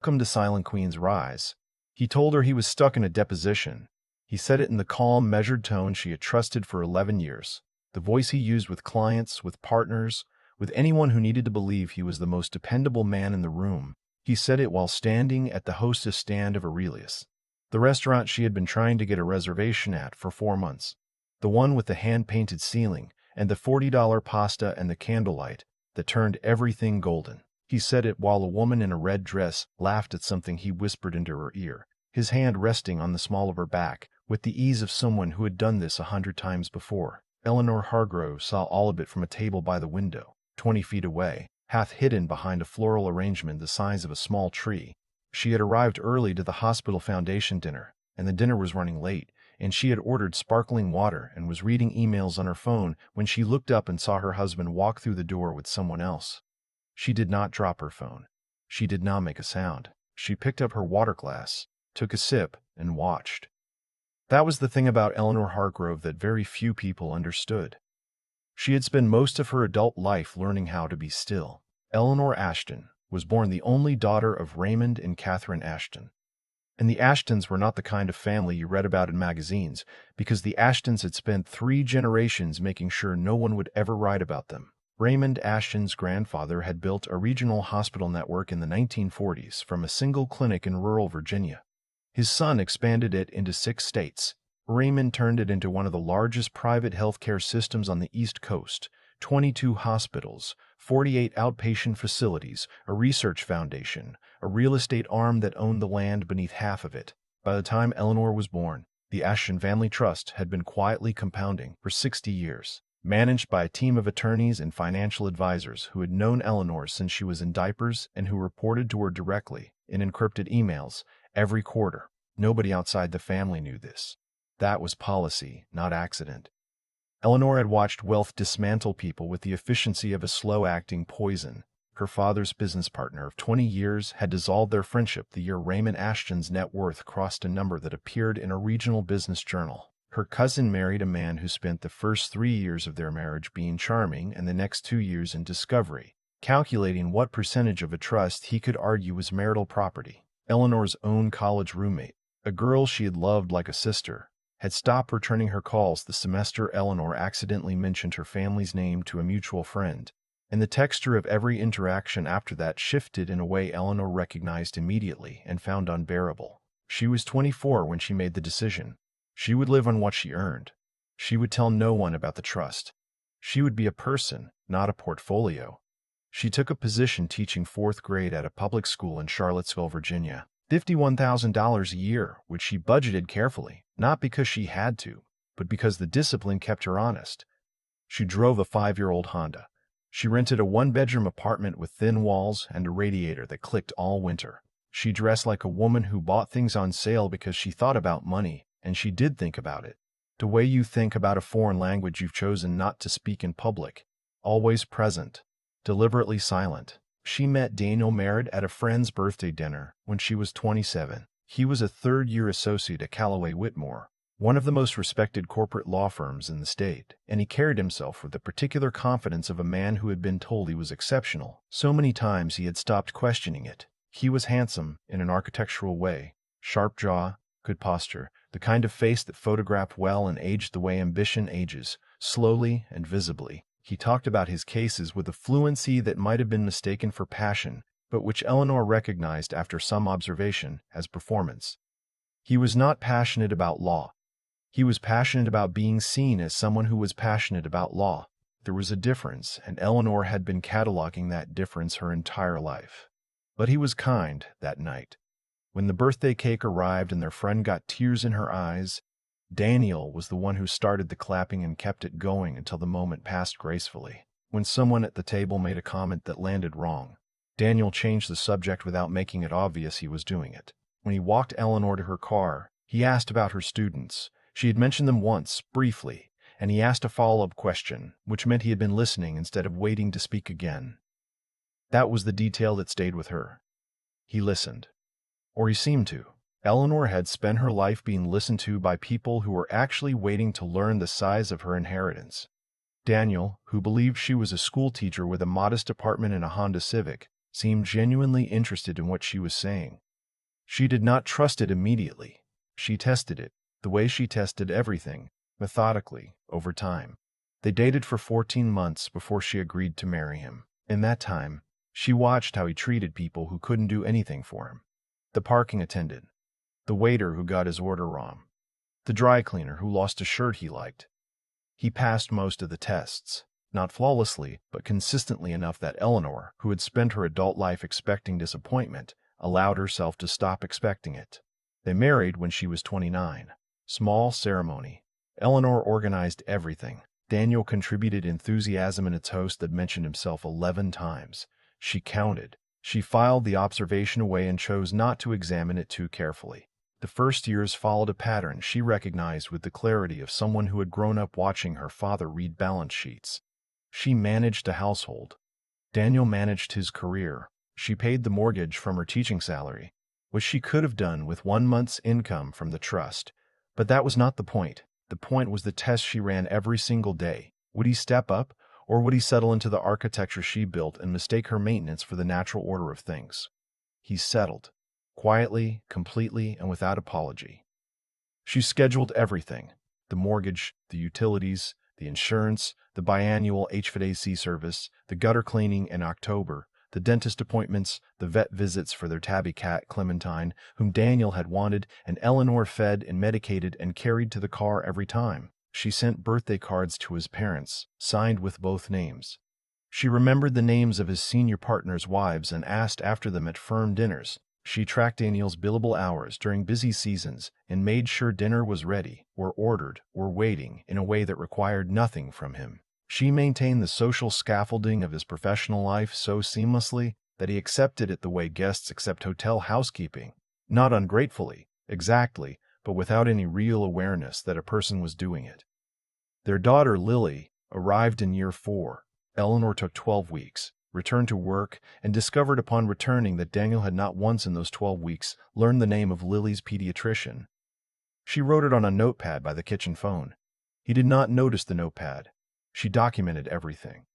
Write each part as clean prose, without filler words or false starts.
Welcome to Silent Queen's Rise. He told her he was stuck in a deposition. He said it in the calm, measured tone she had trusted for 11 years. The voice he used with clients, with partners, with anyone who needed to believe he was the most dependable man in the room. He said it while standing at the hostess stand of Aurelius, the restaurant she had been trying to get a reservation at for 4 months. The one with the hand-painted ceiling and the $40 pasta and the candlelight that turned everything golden. He said it while a woman in a red dress laughed at something he whispered into her ear, his hand resting on the small of her back, with the ease of someone who had done this 100 times before. Eleanor Hargrove saw all of it from a table by the window, 20 feet away, half hidden behind a floral arrangement the size of a small tree. She had arrived early to the hospital foundation dinner, and the dinner was running late, and she had ordered sparkling water and was reading emails on her phone when she looked up and saw her husband walk through the door with someone else. She did not drop her phone. She did not make a sound. She picked up her water glass, took a sip, and watched. That was the thing about Eleanor Hargrove that very few people understood. She had spent most of her adult life learning how to be still. Eleanor Ashton was born the only daughter of Raymond and Catherine Ashton. And the Ashtons were not the kind of family you read about in magazines, because the Ashtons had spent 3 generations making sure no one would ever write about them. Raymond Ashton's grandfather had built a regional hospital network in the 1940s from a single clinic in rural Virginia. His son expanded it into 6 states. Raymond turned it into one of the largest private healthcare systems on the East Coast, 22 hospitals, 48 outpatient facilities, a research foundation, a real estate arm that owned the land beneath half of it. By the time Eleanor was born, the Ashton Family Trust had been quietly compounding for 60 years. Managed by a team of attorneys and financial advisors who had known Eleanor since she was in diapers and who reported to her directly in encrypted emails every quarter. Nobody outside the family knew this. That was policy, not accident. Eleanor had watched wealth dismantle people with the efficiency of a slow-acting poison. Her father's business partner of 20 years had dissolved their friendship the year Raymond Ashton's net worth crossed a number that appeared in a regional business journal. Her cousin married a man who spent the first 3 years of their marriage being charming and the next 2 years in discovery, calculating what percentage of a trust he could argue was marital property. Eleanor's own college roommate, a girl she had loved like a sister, had stopped returning her calls the semester Eleanor accidentally mentioned her family's name to a mutual friend, and the texture of every interaction after that shifted in a way Eleanor recognized immediately and found unbearable. She was 24 when she made the decision. She would live on what she earned. She would tell no one about the trust. She would be a person, not a portfolio. She took a position teaching 4th grade at a public school in Charlottesville, Virginia. $51,000 a year, which she budgeted carefully, not because she had to, but because the discipline kept her honest. She drove a 5-year-old Honda. She rented a 1-bedroom apartment with thin walls and a radiator that clicked all winter. She dressed like a woman who bought things on sale because she thought about money. And she did think about it. The way you think about a foreign language you've chosen not to speak in public. Always present. Deliberately silent. She met Daniel Merritt at a friend's birthday dinner when she was 27. He was a 3rd-year associate at Callaway Whitmore, one of the most respected corporate law firms in the state, and he carried himself with the particular confidence of a man who had been told he was exceptional. So many times he had stopped questioning it. He was handsome in an architectural way, sharp jaw, good posture, the kind of face that photographed well and aged the way ambition ages, slowly and visibly. He talked about his cases with a fluency that might have been mistaken for passion, but which Eleanor recognized after some observation as performance. He was not passionate about law. He was passionate about being seen as someone who was passionate about law. There was a difference, and Eleanor had been cataloging that difference her entire life. But he was kind that night. When the birthday cake arrived and their friend got tears in her eyes, Daniel was the one who started the clapping and kept it going until the moment passed gracefully. When someone at the table made a comment that landed wrong, Daniel changed the subject without making it obvious he was doing it. When he walked Eleanor to her car, he asked about her students. She had mentioned them once, briefly, and he asked a follow-up question, which meant he had been listening instead of waiting to speak again. That was the detail that stayed with her. He listened. Or he seemed to. Eleanor had spent her life being listened to by people who were actually waiting to learn the size of her inheritance. Daniel, who believed she was a schoolteacher with a modest apartment in a Honda Civic, seemed genuinely interested in what she was saying. She did not trust it immediately. She tested it, the way she tested everything, methodically, over time. They dated for 14 months before she agreed to marry him. In that time, she watched how he treated people who couldn't do anything for him. The parking attendant, the waiter who got his order wrong, the dry cleaner who lost a shirt he liked. He passed most of the tests, not flawlessly, but consistently enough that Eleanor, who had spent her adult life expecting disappointment, allowed herself to stop expecting it. They married when she was 29. Small ceremony. Eleanor organized everything. Daniel contributed enthusiasm in a toast that mentioned himself 11 times. She counted. She filed the observation away and chose not to examine it too carefully. The first years followed a pattern she recognized with the clarity of someone who had grown up watching her father read balance sheets. She managed a household. Daniel managed his career. She paid the mortgage from her teaching salary, which she could have done with 1 month's income from the trust. But that was not the point. The point was the test she ran every single day. Would he step up, or would he settle into the architecture she built and mistake her maintenance for the natural order of things? He settled. Quietly, completely, and without apology. She scheduled everything: the mortgage, the utilities, the insurance, the biannual HVAC service, the gutter cleaning in October, the dentist appointments, the vet visits for their tabby cat, Clementine, whom Daniel had wanted, and Eleanor fed and medicated and carried to the car every time. She sent birthday cards to his parents, signed with both names. She remembered the names of his senior partners' wives and asked after them at firm dinners. She tracked Daniel's billable hours during busy seasons and made sure dinner was ready, or ordered, or waiting in a way that required nothing from him. She maintained the social scaffolding of his professional life so seamlessly that he accepted it the way guests accept hotel housekeeping, not ungratefully, exactly, but without any real awareness that a person was doing it. Their daughter, Lily, arrived in year 4. Eleanor took 12 weeks. Returned to work, and discovered upon returning that Daniel had not once in those 12 weeks learned the name of Lily's pediatrician. She wrote it on a notepad by the kitchen phone. He did not notice the notepad. She documented everything.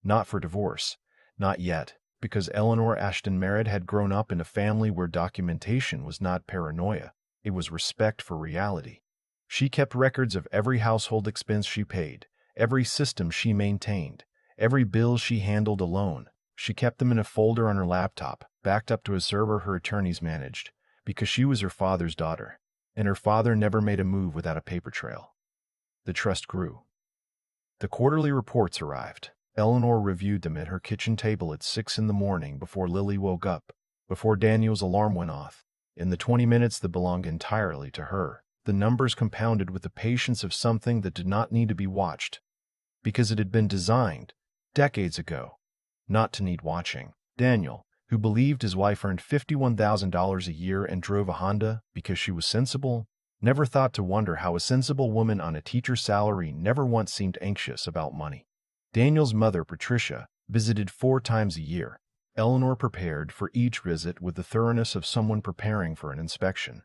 Not for divorce. Not yet, because Eleanor Ashton Merritt had grown up in a family where documentation was not paranoia. It was respect for reality. She kept records of every household expense she paid, every system she maintained, every bill she handled alone. She kept them in a folder on her laptop, backed up to a server her attorneys managed, because she was her father's daughter, and her father never made a move without a paper trail. The trust grew. The quarterly reports arrived. Eleanor reviewed them at her kitchen table at 6 in the morning before Lily woke up, before Daniel's alarm went off. In the 20 minutes that belonged entirely to her, the numbers compounded with the patience of something that did not need to be watched, because it had been designed decades ago, not to need watching. Daniel, who believed his wife earned $51,000 a year and drove a Honda because she was sensible, never thought to wonder how a sensible woman on a teacher's salary never once seemed anxious about money. Daniel's mother, Patricia, visited 4 times a year. Eleanor prepared for each visit with the thoroughness of someone preparing for an inspection.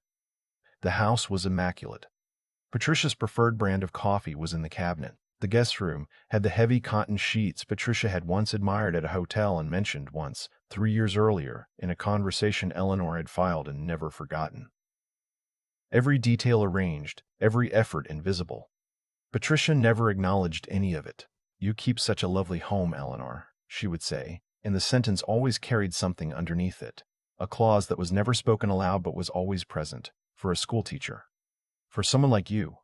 The house was immaculate. Patricia's preferred brand of coffee was in the cabinet. The guest room had the heavy cotton sheets Patricia had once admired at a hotel and mentioned once, 3 years earlier, in a conversation Eleanor had filed and never forgotten. Every detail arranged, every effort invisible. Patricia never acknowledged any of it. "You keep such a lovely home, Eleanor," she would say, and the sentence always carried something underneath it, a clause that was never spoken aloud but was always present. "For a schoolteacher. For someone like you.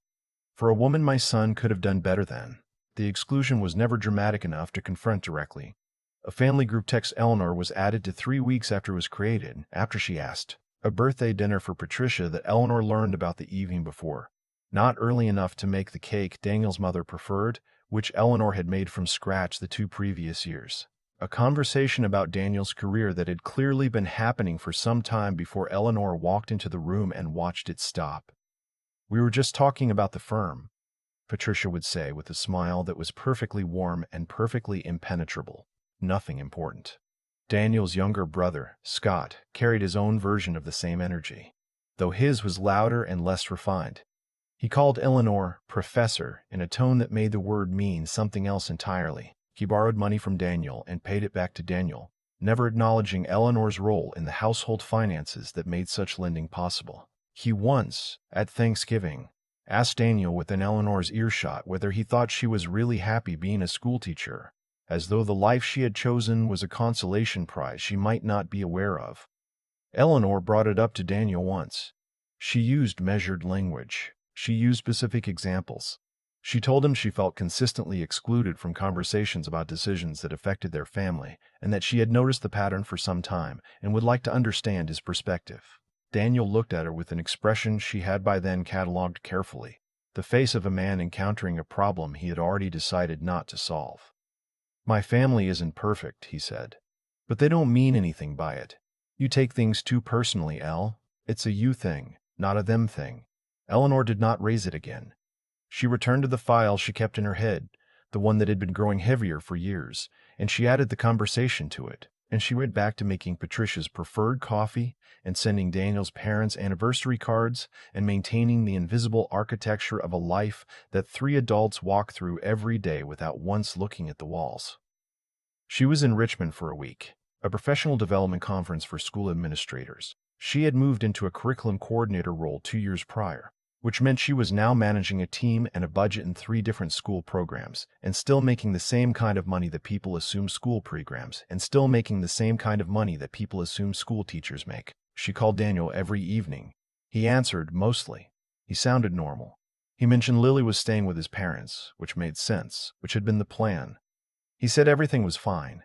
For a woman my son could have done better than." The exclusion was never dramatic enough to confront directly. A family group text Eleanor was added to 3 weeks after it was created, after she asked. A birthday dinner for Patricia that Eleanor learned about the evening before. Not early enough to make the cake Daniel's mother preferred, which Eleanor had made from scratch the 2 previous years. A conversation about Daniel's career that had clearly been happening for some time before Eleanor walked into the room and watched it stop. "We were just talking about the firm," Patricia would say with a smile that was perfectly warm and perfectly impenetrable. Nothing important. Daniel's younger brother, Scott, carried his own version of the same energy, though his was louder and less refined. He called Eleanor "Professor" in a tone that made the word mean something else entirely. He borrowed money from Daniel and paid it back to Daniel, never acknowledging Eleanor's role in the household finances that made such lending possible. He once, at Thanksgiving, asked Daniel within Eleanor's earshot whether he thought she was really happy being a schoolteacher, as though the life she had chosen was a consolation prize she might not be aware of. Eleanor brought it up to Daniel once. She used measured language. She used specific examples. She told him she felt consistently excluded from conversations about decisions that affected their family, and that she had noticed the pattern for some time and would like to understand his perspective. Daniel looked at her with an expression she had by then catalogued carefully, the face of a man encountering a problem he had already decided not to solve. "My family isn't perfect," he said, "but they don't mean anything by it. You take things too personally, Elle. It's a you thing, not a them thing." Eleanor did not raise it again. She returned to the file she kept in her head, the one that had been growing heavier for years, and she added the conversation to it, and she went back to making Patricia's preferred coffee and sending Daniel's parents' anniversary cards and maintaining the invisible architecture of a life that 3 adults walk through every day without once looking at the walls. She was in Richmond for a week, a professional development conference for school administrators. She had moved into a curriculum coordinator role 2 years prior, which meant she was now managing a team and a budget in 3 different school programs, and still making the same kind of money that people assume school programs, and still making the same kind of money that people assume school teachers make. She called Daniel every evening. He answered, mostly. He sounded normal. He mentioned Lily was staying with his parents, which made sense, which had been the plan. He said everything was fine.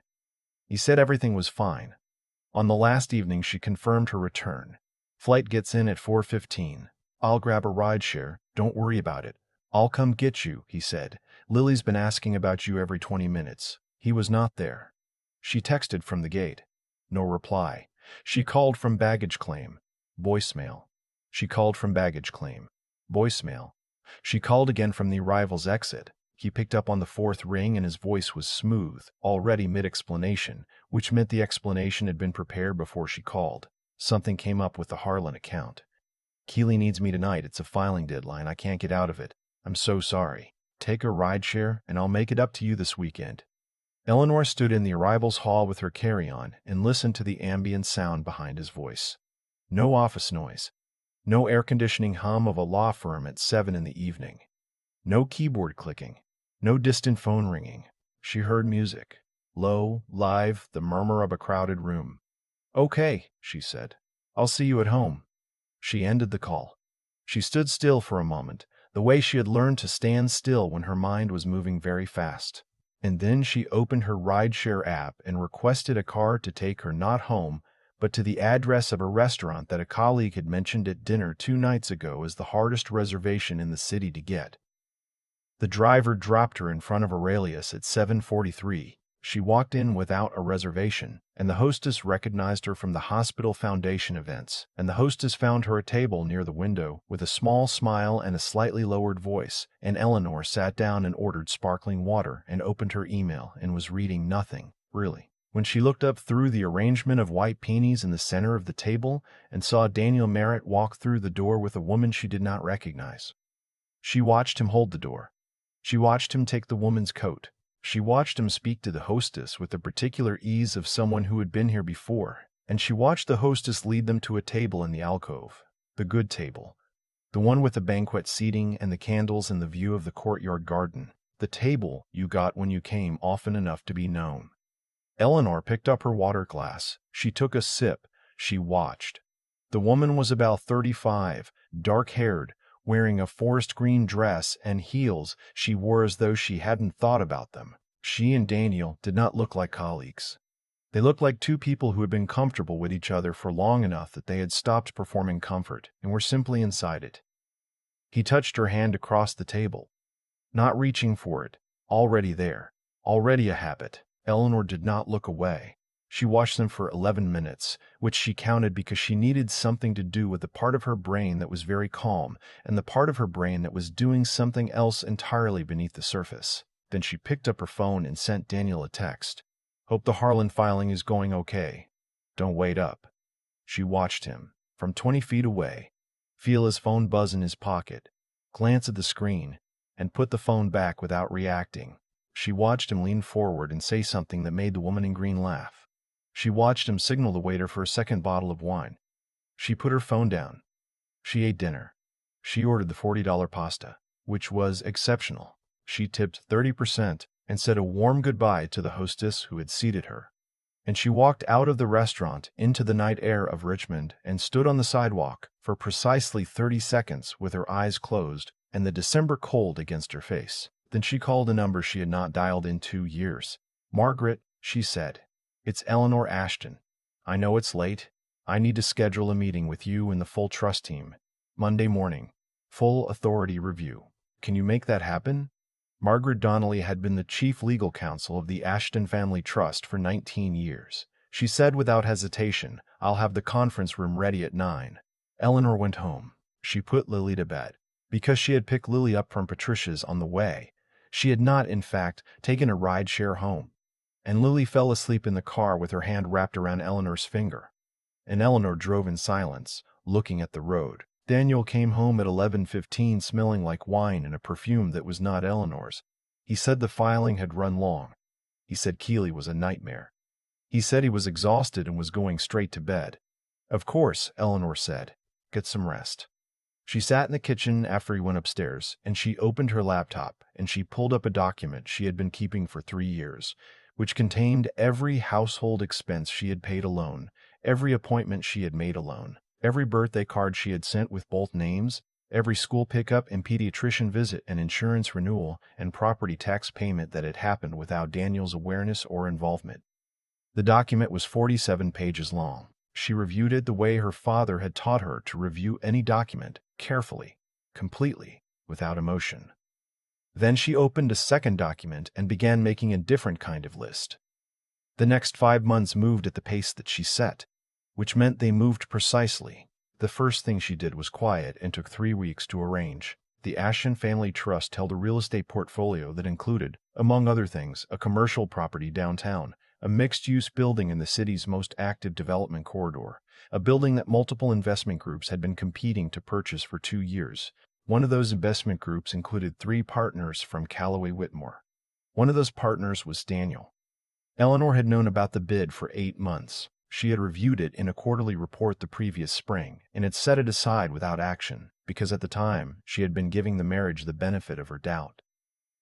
On the last evening, she confirmed her return. "Flight gets in at 4:15. I'll grab a rideshare. Don't worry about it. I'll come get you," he said. "Lily's been asking about you every 20 minutes. He was not there." She texted from the gate. No reply. She called from baggage claim. Voicemail. She called from baggage claim. Voicemail. She called again from the arrival's exit. He picked up on the 4th ring and his voice was smooth, already mid-explanation, which meant the explanation had been prepared before she called. Something came up with the Harlan account. "Keely needs me tonight. It's a filing deadline. I can't get out of it. I'm so sorry. Take a rideshare and I'll make it up to you this weekend." Eleanor stood in the arrivals hall with her carry-on and listened to the ambient sound behind his voice. No office noise. No air-conditioning hum of a law firm at 7 in the evening. No keyboard clicking. No distant phone ringing. She heard music. Low, live, the murmur of a crowded room. "Okay," she said. "I'll see you at home." She ended the call. She stood still for a moment, the way she had learned to stand still when her mind was moving very fast. And then she opened her rideshare app and requested a car to take her not home, but to the address of a restaurant that a colleague had mentioned at dinner 2 nights ago as the hardest reservation in the city to get. The driver dropped her in front of Aurelius at 7:43. She walked in without a reservation, and the hostess recognized her from the Hospital Foundation events, and the hostess found her a table near the window with a small smile and a slightly lowered voice, and Eleanor sat down and ordered sparkling water and opened her email and was reading nothing, really, when she looked up through the arrangement of white peonies in the center of the table and saw Daniel Merritt walk through the door with a woman she did not recognize. She watched him hold the door. She watched him take the woman's coat. She watched him speak to the hostess with the particular ease of someone who had been here before, and she watched the hostess lead them to a table in the alcove, the good table, the one with the banquet seating and the candles and the view of the courtyard garden, the table you got when you came often enough to be known. Eleanor picked up her water glass. She took a sip. She watched. The woman was about 35, dark-haired, wearing a forest green dress and heels she wore as though she hadn't thought about them. She and Daniel did not look like colleagues. They looked like 2 people who had been comfortable with each other for long enough that they had stopped performing comfort and were simply inside it. He touched her hand across the table, not reaching for it, already there, already a habit. Eleanor did not look away. She watched them for 11 minutes, which she counted because she needed something to do with the part of her brain that was very calm and the part of her brain that was doing something else entirely beneath the surface. Then she picked up her phone and sent Daniel a text. "Hope the Harlan filing is going okay. Don't wait up." She watched him, from 20 feet away, feel his phone buzz in his pocket, glance at the screen, and put the phone back without reacting. She watched him lean forward and say something that made the woman in green laugh. She watched him signal the waiter for a second bottle of wine. She put her phone down. She ate dinner. She ordered the $40 pasta, which was exceptional. She tipped 30% and said a warm goodbye to the hostess who had seated her. And she walked out of the restaurant into the night air of Richmond and stood on the sidewalk for precisely 30 seconds with her eyes closed and the December cold against her face. Then she called a number she had not dialed in 2 years. "Margaret," she said, "it's Eleanor Ashton. I know it's late. I need to schedule a meeting with you and the full trust team. Monday morning. Full authority review. Can you make that happen?" Margaret Donnelly had been the chief legal counsel of the Ashton Family Trust for 19 years. She said without hesitation, "I'll have the conference room ready at 9. Eleanor went home. She put Lily to bed. Because she had picked Lily up from Patricia's on the way, she had not, in fact, taken a ride-share home. And Lily fell asleep in the car with her hand wrapped around Eleanor's finger. And Eleanor drove in silence, looking at the road. Daniel came home at 11:15 smelling like wine and a perfume that was not Eleanor's. He said the filing had run long. He said Keeley was a nightmare. He said he was exhausted and was going straight to bed. "Of course," Eleanor said. "Get some rest." She sat in the kitchen after he went upstairs, and she opened her laptop, and she pulled up a document she had been keeping for 3 years, which contained every household expense she had paid alone, every appointment she had made alone, every birthday card she had sent with both names, every school pickup and pediatrician visit and insurance renewal and property tax payment that had happened without Daniel's awareness or involvement. The document was 47 pages long. She reviewed it the way her father had taught her to review any document, carefully, completely, without emotion. Then she opened a second document and began making a different kind of list. The next 5 months moved at the pace that she set, which meant they moved precisely. The first thing she did was quiet and took 3 weeks to arrange. The Ashton Family Trust held a real estate portfolio that included, among other things, a commercial property downtown, a mixed-use building in the city's most active development corridor, a building that multiple investment groups had been competing to purchase for 2 years. One of those investment groups included 3 partners from Callaway Whitmore. One of those partners was Daniel. Eleanor had known about the bid for 8 months. She had reviewed it in a quarterly report the previous spring and had set it aside without action because at the time she had been giving the marriage the benefit of her doubt.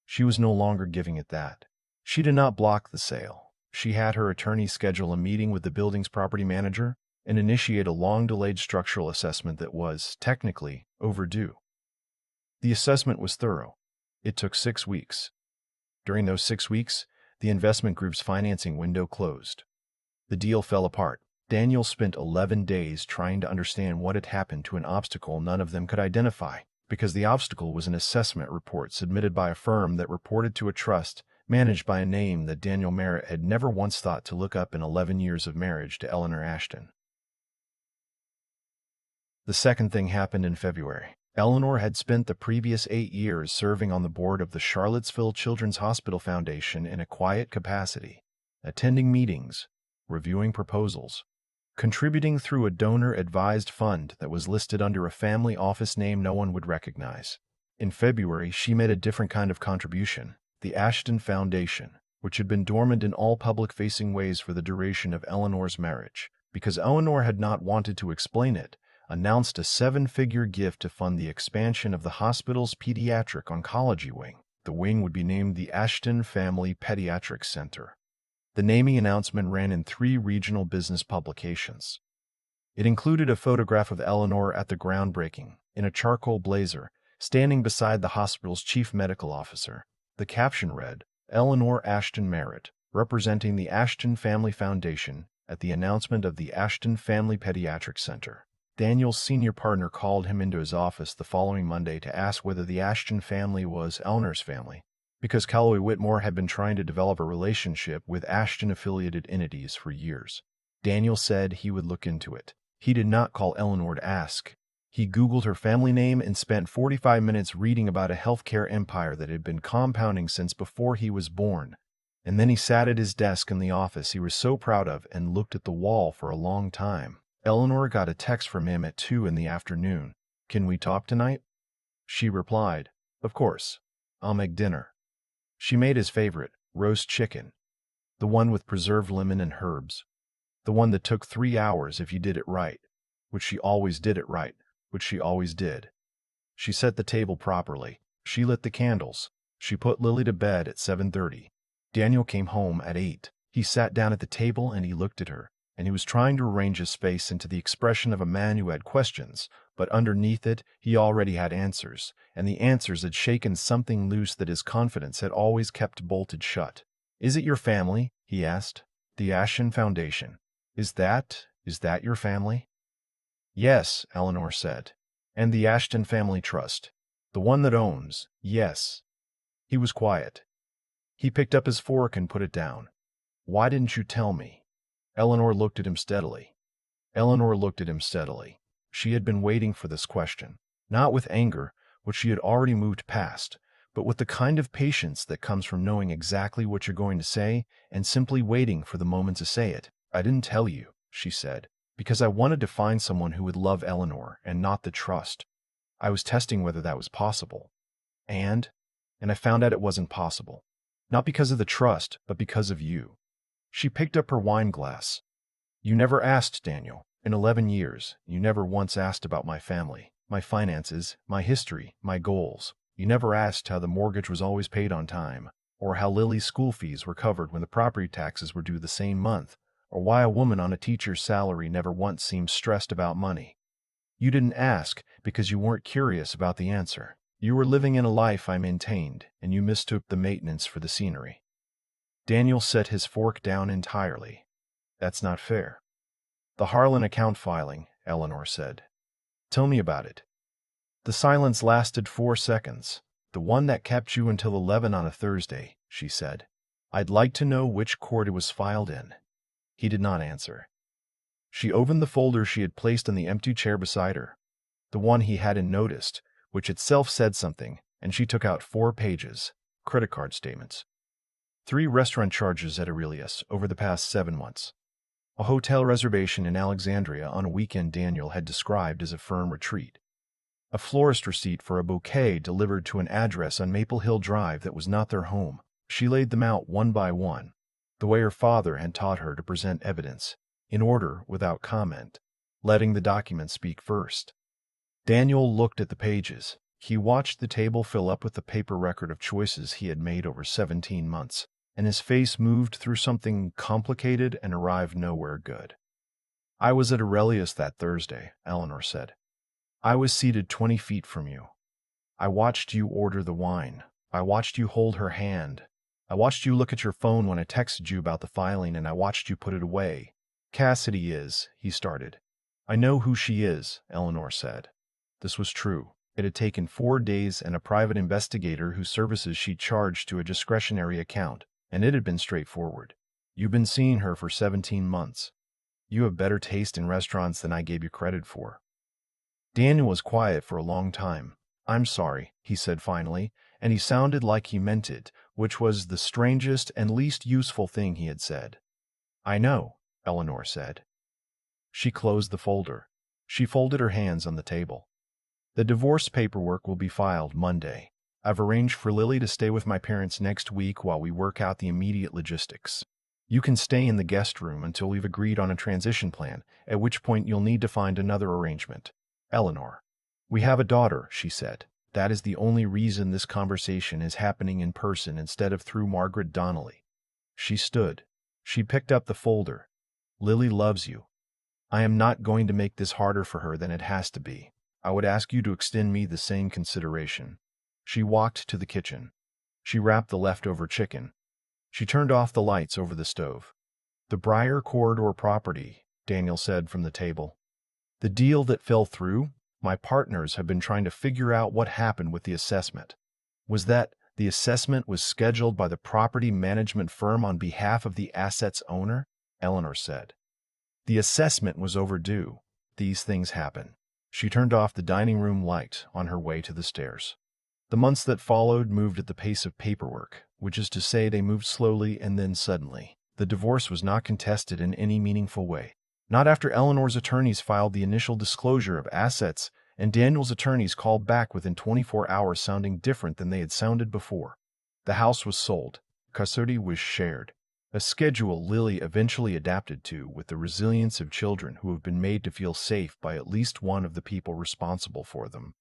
She was no longer giving it that. She did not block the sale. She had her attorney schedule a meeting with the building's property manager and initiate a long-delayed structural assessment that was, technically, overdue. The assessment was thorough. It took 6 weeks. During those 6 weeks, the investment group's financing window closed. The deal fell apart. Daniel spent 11 days trying to understand what had happened to an obstacle none of them could identify, because the obstacle was an assessment report submitted by a firm that reported to a trust managed by a name that Daniel Merritt had never once thought to look up in 11 years of marriage to Eleanor Ashton. The second thing happened in February. Eleanor had spent the previous 8 years serving on the board of the Charlottesville Children's Hospital Foundation in a quiet capacity, attending meetings, reviewing proposals, contributing through a donor-advised fund that was listed under a family office name no one would recognize. In February, she made a different kind of contribution, the Ashton Foundation, which had been dormant in all public-facing ways for the duration of Eleanor's marriage, because Eleanor had not wanted to explain it, announced a 7-figure gift to fund the expansion of the hospital's pediatric oncology wing. The wing would be named the Ashton Family Pediatric Center. The naming announcement ran in 3 regional business publications. It included a photograph of Eleanor at the groundbreaking, in a charcoal blazer, standing beside the hospital's chief medical officer. The caption read, "Eleanor Ashton Merritt, representing the Ashton Family Foundation at the announcement of the Ashton Family Pediatric Center." Daniel's senior partner called him into his office the following Monday to ask whether the Ashton family was Eleanor's family, because Callaway Whitmore had been trying to develop a relationship with Ashton-affiliated entities for years. Daniel said he would look into it. He did not call Eleanor to ask. He Googled her family name and spent 45 minutes reading about a healthcare empire that had been compounding since before he was born. And then he sat at his desk in the office he was so proud of and looked at the wall for a long time. Eleanor got a text from him at 2 in the afternoon. "Can we talk tonight?" She replied, "Of course. I'll make dinner." She made his favorite, roast chicken, the one with preserved lemon and herbs. The one that took 3 hours if you did it right, which she always did it right, which she always did. She set the table properly. She lit the candles. She put Lily to bed at 7:30. Daniel came home at 8. He sat down at the table and he looked at her, and he was trying to arrange his face into the expression of a man who had questions, but underneath it, he already had answers, and the answers had shaken something loose that his confidence had always kept bolted shut. "Is it your family?" he asked. "The Ashton Foundation. Is that your family?" "Yes," Eleanor said. "And the Ashton Family Trust. The one that owns, yes." He was quiet. He picked up his fork and put it down. "Why didn't you tell me?" Eleanor looked at him steadily. She had been waiting for this question, not with anger, which she had already moved past, but with the kind of patience that comes from knowing exactly what you're going to say and simply waiting for the moment to say it. "I didn't tell you," she said, "because I wanted to find someone who would love Eleanor and not the trust. I was testing whether that was possible. And I found out it wasn't possible. Not because of the trust, but because of you." She picked up her wine glass. "You never asked, Daniel. In 11 years, you never once asked about my family, my finances, my history, my goals. You never asked how the mortgage was always paid on time, or how Lily's school fees were covered when the property taxes were due the same month, or why a woman on a teacher's salary never once seemed stressed about money. You didn't ask because you weren't curious about the answer. You were living in a life I maintained, and you mistook the maintenance for the scenery." Daniel set his fork down entirely. "That's not fair." "The Harlan account filing," Eleanor said. "Tell me about it." The silence lasted 4 seconds. "The one that kept you until 11 on a Thursday," she said. "I'd like to know which court it was filed in." He did not answer. She opened the folder she had placed on the empty chair beside her, the one he hadn't noticed, which itself said something, and she took out 4 pages, credit card statements. 3 restaurant charges at Aurelius over the past 7 months. A hotel reservation in Alexandria on a weekend Daniel had described as a firm retreat. A florist receipt for a bouquet delivered to an address on Maple Hill Drive that was not their home. She laid them out one by one, the way her father had taught her to present evidence, in order, without comment, letting the document speak first. Daniel looked at the pages. He watched the table fill up with the paper record of choices he had made over 17 months, and his face moved through something complicated and arrived nowhere good. "I was at Aurelius that Thursday," Eleanor said. "I was seated 20 feet from you. I watched you order the wine. I watched you hold her hand. I watched you look at your phone when I texted you about the filing, and I watched you put it away." "Cassidy is," he started. "I know who she is," Eleanor said. This was true. It had taken 4 days and a private investigator whose services she charged to a discretionary account, and it had been straightforward. "You've been seeing her for 17 months. You have better taste in restaurants than I gave you credit for." Daniel was quiet for a long time. "I'm sorry," he said finally, and he sounded like he meant it, which was the strangest and least useful thing he had said. "I know," Eleanor said. She closed the folder. She folded her hands on the table. "The divorce paperwork will be filed Monday. I've arranged for Lily to stay with my parents next week while we work out the immediate logistics. You can stay in the guest room until we've agreed on a transition plan, at which point you'll need to find another arrangement." "Eleanor, we have a daughter," she said. "That is the only reason this conversation is happening in person instead of through Margaret Donnelly." She stood. She picked up the folder. "Lily loves you. I am not going to make this harder for her than it has to be. I would ask you to extend me the same consideration." She walked to the kitchen. She wrapped the leftover chicken. She turned off the lights over the stove. "The Briar Corridor property," Daniel said from the table. "The deal that fell through? My partners have been trying to figure out what happened with the assessment. Was that the assessment was scheduled by the property management firm on behalf of the asset's owner?" Eleanor said. "The assessment was overdue. These things happen." She turned off the dining room light on her way to the stairs. The months that followed moved at the pace of paperwork, which is to say they moved slowly and then suddenly. The divorce was not contested in any meaningful way. Not after Eleanor's attorneys filed the initial disclosure of assets, and Daniel's attorneys called back within 24 hours sounding different than they had sounded before. The house was sold. Custody was shared. A schedule Lily eventually adapted to with the resilience of children who have been made to feel safe by at least one of the people responsible for them.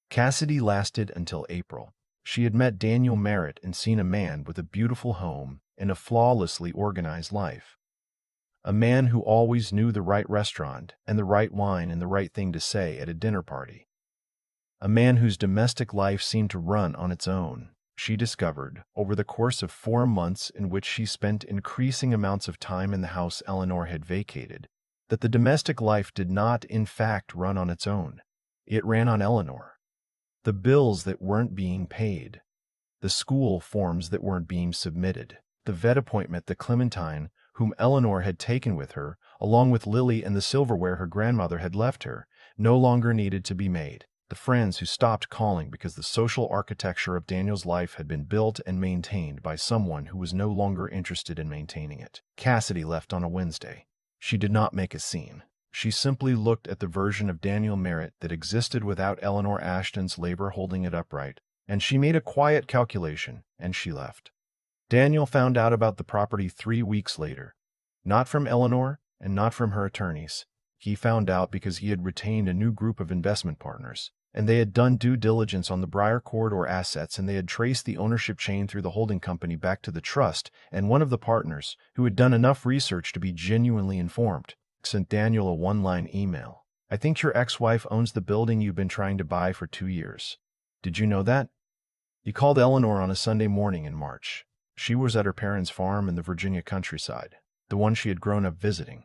Cassidy lasted until April. She had met Daniel Merritt and seen a man with a beautiful home and a flawlessly organized life. A man who always knew the right restaurant and the right wine and the right thing to say at a dinner party. A man whose domestic life seemed to run on its own. She discovered, over the course of 4 months in which she spent increasing amounts of time in the house Eleanor had vacated, that the domestic life did not, in fact, run on its own. It ran on Eleanor. The bills that weren't being paid, the school forms that weren't being submitted, the vet appointment that Clementine, whom Eleanor had taken with her, along with Lily and the silverware her grandmother had left her, no longer needed to be made. The friends who stopped calling because the social architecture of Daniel's life had been built and maintained by someone who was no longer interested in maintaining it. Cassidy left on a Wednesday. She did not make a scene. She simply looked at the version of Daniel Merritt that existed without Eleanor Ashton's labor holding it upright, and she made a quiet calculation, and she left. Daniel found out about the property 3 weeks later. Not from Eleanor, and not from her attorneys. He found out because he had retained a new group of investment partners, and they had done due diligence on the Briar Corridor assets, and they had traced the ownership chain through the holding company back to the trust, and one of the partners, who had done enough research to be genuinely informed, sent Daniel a one-line email. "I think your ex-wife owns the building you've been trying to buy for 2 years. Did you know that?" He called Eleanor on a Sunday morning in March. She was at her parents' farm in the Virginia countryside, the one she had grown up visiting.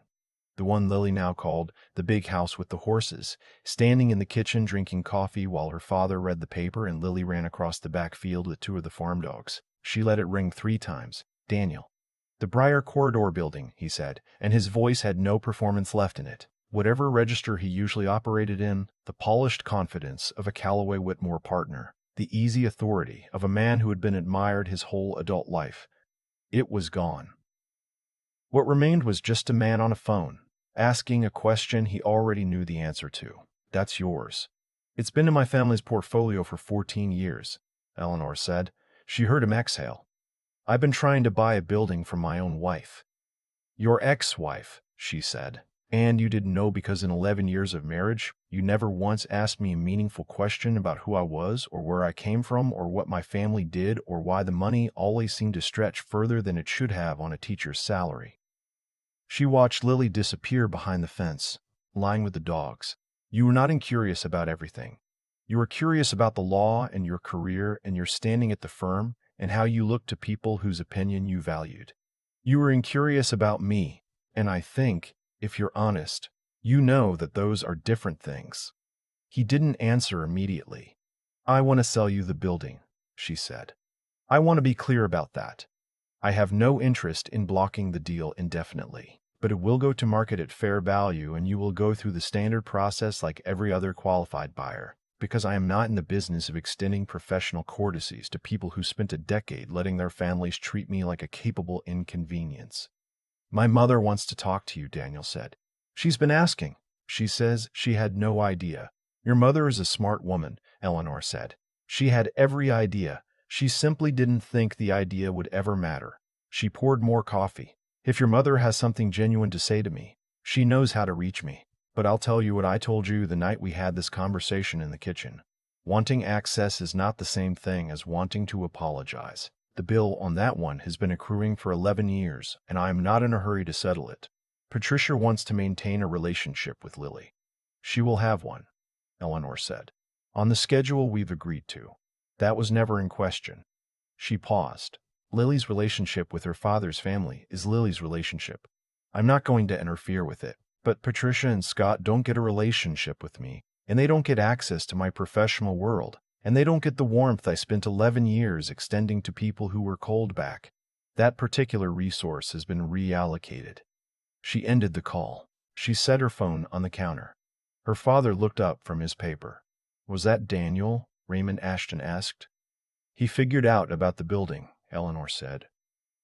The one Lily now called the big house with the horses, standing in the kitchen drinking coffee while her father read the paper and Lily ran across the back field with 2 of the farm dogs. She let it ring 3 times. "Daniel." "The Briar Corridor building," he said, and his voice had no performance left in it. Whatever register he usually operated in, the polished confidence of a Callaway Whitmore partner, the easy authority of a man who had been admired his whole adult life. It was gone. What remained was just a man on a phone, asking a question he already knew the answer to. "That's yours." "It's been in my family's portfolio for 14 years, Eleanor said. She heard him exhale. "I've been trying to buy a building from my own wife." "Your ex-wife," she said. "And you didn't know because in 11 years of marriage, you never once asked me a meaningful question about who I was or where I came from or what my family did or why the money always seemed to stretch further than it should have on a teacher's salary." She watched Lily disappear behind the fence, lying with the dogs. "You were not incurious about everything. You were curious about the law and your career and your standing at the firm and how you looked to people whose opinion you valued. You were incurious about me, and I think, if you're honest, you know that those are different things." He didn't answer immediately. "I want to sell you the building," she said. "I want to be clear about that. I have no interest in blocking the deal indefinitely, but it will go to market at fair value and you will go through the standard process like every other qualified buyer, because I am not in the business of extending professional courtesies to people who spent a decade letting their families treat me like a capable inconvenience." "My mother wants to talk to you," Daniel said. "She's been asking. She says she had no idea." "Your mother is a smart woman," Eleanor said. "She had every idea. She simply didn't think the idea would ever matter." She poured more coffee. "If your mother has something genuine to say to me, she knows how to reach me. But I'll tell you what I told you the night we had this conversation in the kitchen. Wanting access is not the same thing as wanting to apologize. The bill on that one has been accruing for 11 years, and I am not in a hurry to settle it. Patricia wants to maintain a relationship with Lily. She will have one," Eleanor said, "on the schedule we've agreed to. That was never in question." She paused. "Lily's relationship with her father's family is Lily's relationship. I'm not going to interfere with it. But Patricia and Scott don't get a relationship with me, and they don't get access to my professional world, and they don't get the warmth I spent 11 years extending to people who were cold back. That particular resource has been reallocated." She ended the call. She set her phone on the counter. Her father looked up from his paper. "Was that Daniel?" Raymond Ashton asked. "He figured out about the building," Eleanor said.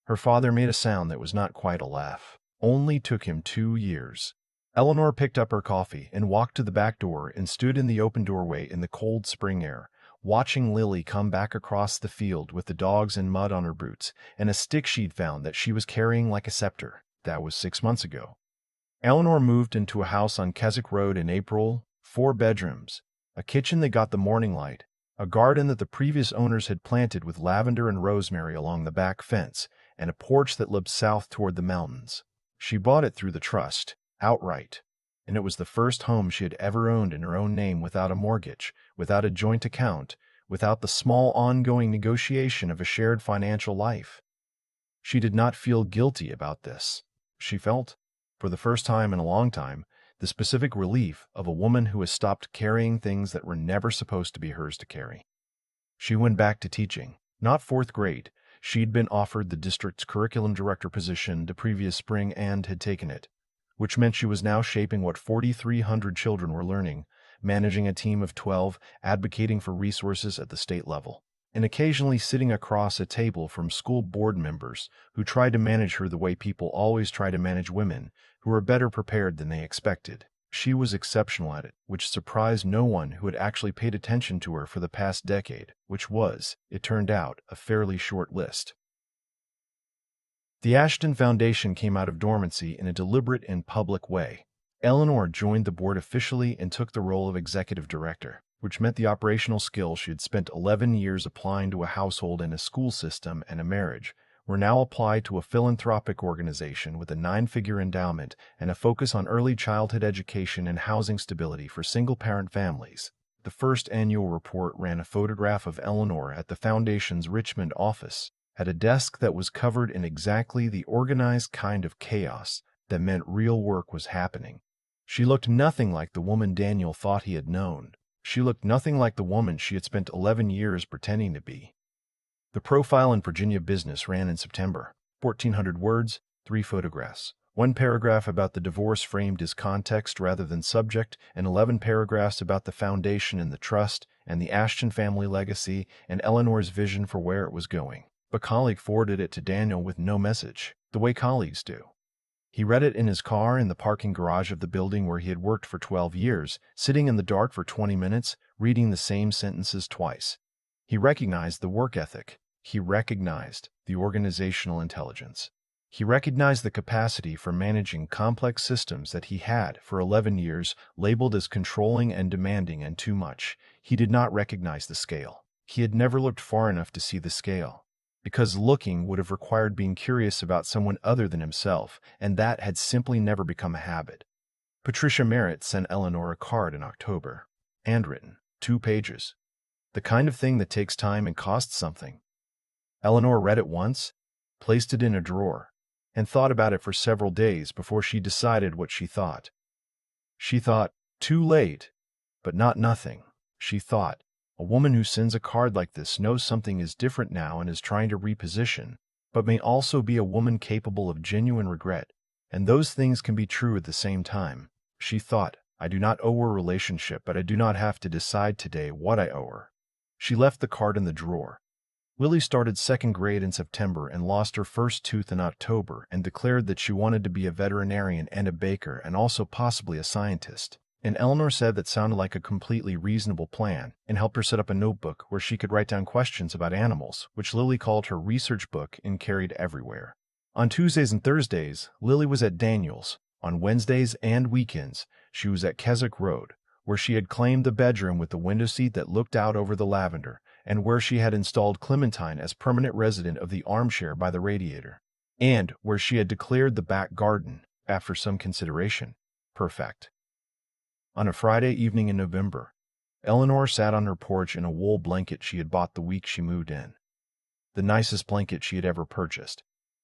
Her father made a sound that was not quite a laugh. "Only took him 2 years." Eleanor picked up her coffee and walked to the back door and stood in the open doorway in the cold spring air, watching Lily come back across the field with the dogs and mud on her boots and a stick she'd found that she was carrying like a scepter. That was 6 months ago. Eleanor moved into a house on Keswick Road in April, 4 bedrooms, a kitchen that got the morning light, a garden that the previous owners had planted with lavender and rosemary along the back fence, and a porch that looked south toward the mountains. She bought it through the trust, outright, and it was the first home she had ever owned in her own name without a mortgage, without a joint account, without the small ongoing negotiation of a shared financial life. She did not feel guilty about this. She felt, for the first time in a long time, the specific relief of a woman who has stopped carrying things that were never supposed to be hers to carry. She went back to teaching, not 4th grade. She'd been offered the district's curriculum director position the previous spring and had taken it, which meant she was now shaping what 4,300 children were learning, managing a team of 12, advocating for resources at the state level, and occasionally sitting across a table from school board members who tried to manage her the way people always try to manage women, who were better prepared than they expected. She was exceptional at it, which surprised no one who had actually paid attention to her for the past decade, which was, it turned out, a fairly short list. The Ashton Foundation came out of dormancy in a deliberate and public way. Eleanor joined the board officially and took the role of executive director, which meant the operational skills she had spent 11 years applying to a household and a school system and a marriage were now applied to a philanthropic organization with a 9-figure endowment and a focus on early childhood education and housing stability for single-parent families. The first annual report ran a photograph of Eleanor at the foundation's Richmond office, at a desk that was covered in exactly the organized kind of chaos that meant real work was happening. She looked nothing like the woman Daniel thought he had known. She looked nothing like the woman she had spent 11 years pretending to be. The profile in Virginia Business ran in September. 1,400 words, 3 photographs. 1 paragraph about the divorce framed as context rather than subject, and 11 paragraphs about the foundation and the trust, and the Ashton family legacy, and Eleanor's vision for where it was going. A colleague forwarded it to Daniel with no message, the way colleagues do. He read it in his car in the parking garage of the building where he had worked for 12 years, sitting in the dark for 20 minutes, reading the same sentences twice. He recognized the work ethic. He recognized the organizational intelligence. He recognized the capacity for managing complex systems that he had, for 11 years, labeled as controlling and demanding and too much. He did not recognize the scale. He had never looked far enough to see the scale, because looking would have required being curious about someone other than himself, and that had simply never become a habit. Patricia Merritt sent Eleanor a card in October, handwritten, 2 pages. The kind of thing that takes time and costs something. Eleanor read it once, placed it in a drawer, and thought about it for several days before she decided what she thought. She thought, too late, but not nothing. She thought, a woman who sends a card like this knows something is different now and is trying to reposition, but may also be a woman capable of genuine regret, and those things can be true at the same time. She thought, I do not owe her a relationship, but I do not have to decide today what I owe her. She left the card in the drawer. Lily started 2nd grade in September and lost her first tooth in October and declared that she wanted to be a veterinarian and a baker and also possibly a scientist. And Eleanor said that sounded like a completely reasonable plan and helped her set up a notebook where she could write down questions about animals, which Lily called her research book and carried everywhere. On Tuesdays and Thursdays, Lily was at Daniel's. On Wednesdays and weekends, she was at Keswick Road, where she had claimed the bedroom with the window seat that looked out over the lavender, and where she had installed Clementine as permanent resident of the armchair by the radiator, and where she had declared the back garden, after some consideration, perfect. On a Friday evening in November, Eleanor sat on her porch in a wool blanket she had bought the week she moved in. The nicest blanket she had ever purchased,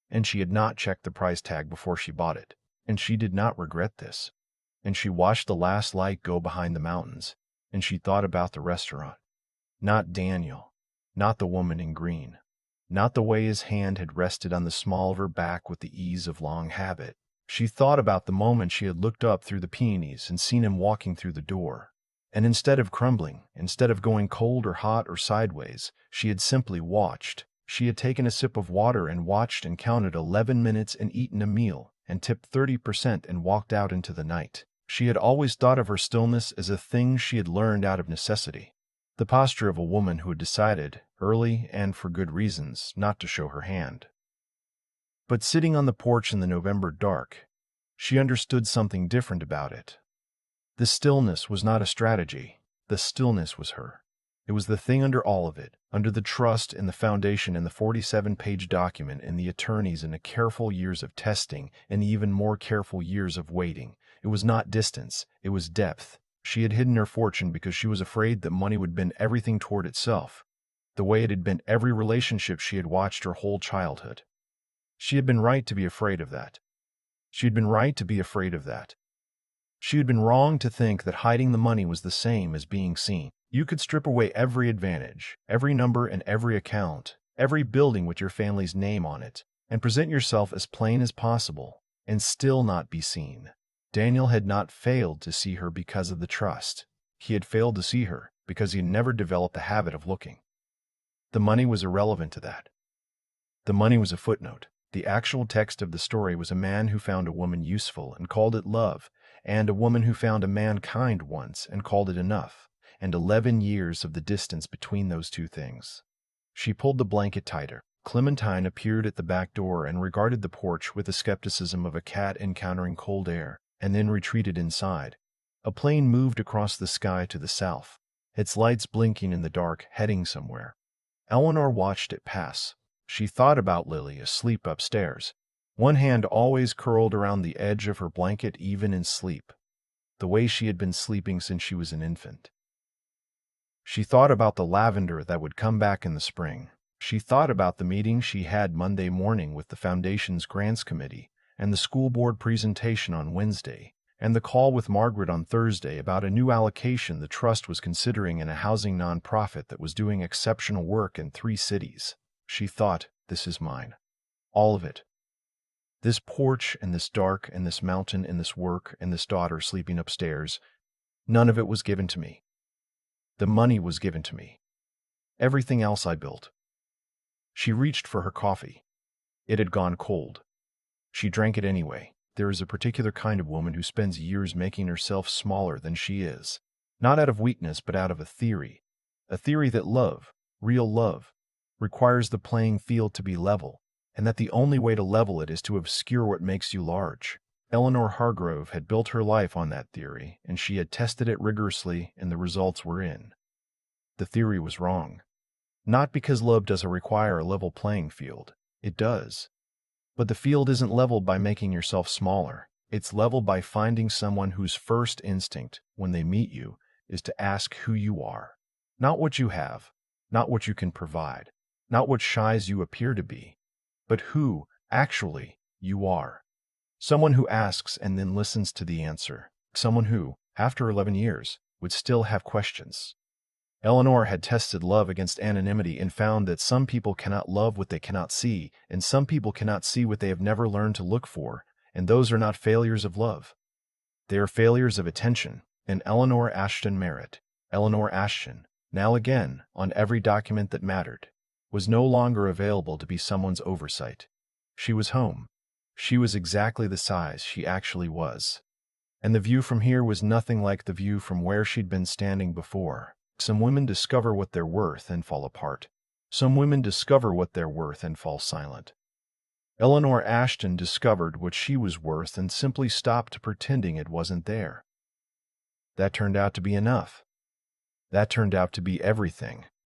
and she had not checked the price tag before she bought it, and she did not regret this. And she watched the last light go behind the mountains, and she thought about the restaurant. Not Daniel, not the woman in green, not the way his hand had rested on the small of her back with the ease of long habit. She thought about the moment she had looked up through the peonies and seen him walking through the door. And instead of crumbling, instead of going cold or hot or sideways, she had simply watched. She had taken a sip of water and watched and counted 11 minutes and eaten a meal and tipped 30% and walked out into the night. She had always thought of her stillness as a thing she had learned out of necessity. The posture of a woman who had decided, early and for good reasons, not to show her hand. But sitting on the porch in the November dark, she understood something different about it. The stillness was not a strategy. The stillness was her. It was the thing under all of it, under the trust and the foundation in the 47-page document and the attorneys and the careful years of testing and the even more careful years of waiting. It was not distance, it was depth. She had hidden her fortune because she was afraid that money would bend everything toward itself, the way it had bent every relationship she had watched her whole childhood. She had been right to be afraid of that. She had been right to be afraid of that. She had been wrong to think that hiding the money was the same as being seen. You could strip away every advantage, every number and every account, every building with your family's name on it, and present yourself as plain as possible, and still not be seen. Daniel had not failed to see her because of the trust. He had failed to see her because he had never developed the habit of looking. The money was irrelevant to that. The money was a footnote. The actual text of the story was a man who found a woman useful and called it love, and a woman who found a man kind once and called it enough, and 11 years of the distance between those two things. She pulled the blanket tighter. Clementine appeared at the back door and regarded the porch with the skepticism of a cat encountering cold air, and then retreated inside. A plane moved across the sky to the south, its lights blinking in the dark, heading somewhere. Eleanor watched it pass. She thought about Lily asleep upstairs, one hand always curled around the edge of her blanket even in sleep, the way she had been sleeping since she was an infant. She thought about the lavender that would come back in the spring. She thought about the meeting she had Monday morning with the Foundation's Grants Committee, and the school board presentation on Wednesday, and the call with Margaret on Thursday about a new allocation the trust was considering in a housing nonprofit that was doing exceptional work in 3 cities. She thought, this is mine. All of it. This porch and this dark and this mountain and this work and this daughter sleeping upstairs, none of it was given to me. The money was given to me. Everything else I built. She reached for her coffee. It had gone cold. She drank it anyway. There is a particular kind of woman who spends years making herself smaller than she is, not out of weakness but out of a theory that love, real love, requires the playing field to be level, and that the only way to level it is to obscure what makes you large. Eleanor Hargrove had built her life on that theory, and she had tested it rigorously, and the results were in. The theory was wrong. Not because love doesn't require a level playing field. It does. But the field isn't leveled by making yourself smaller. It's leveled by finding someone whose first instinct, when they meet you, is to ask who you are. Not what you have, not what you can provide, not what shies you appear to be, but who, actually, you are. Someone who asks and then listens to the answer. Someone who, after 11 years, would still have questions. Eleanor had tested love against anonymity and found that some people cannot love what they cannot see, and some people cannot see what they have never learned to look for, and those are not failures of love. They are failures of attention, and Eleanor Ashton Merritt, Eleanor Ashton, now again, on every document that mattered, was no longer available to be someone's oversight. She was home. She was exactly the size she actually was. And the view from here was nothing like the view from where she'd been standing before. Some women discover what they're worth and fall apart. Some women discover what they're worth and fall silent. Eleanor Ashton discovered what she was worth and simply stopped pretending it wasn't there. That turned out to be enough. That turned out to be everything.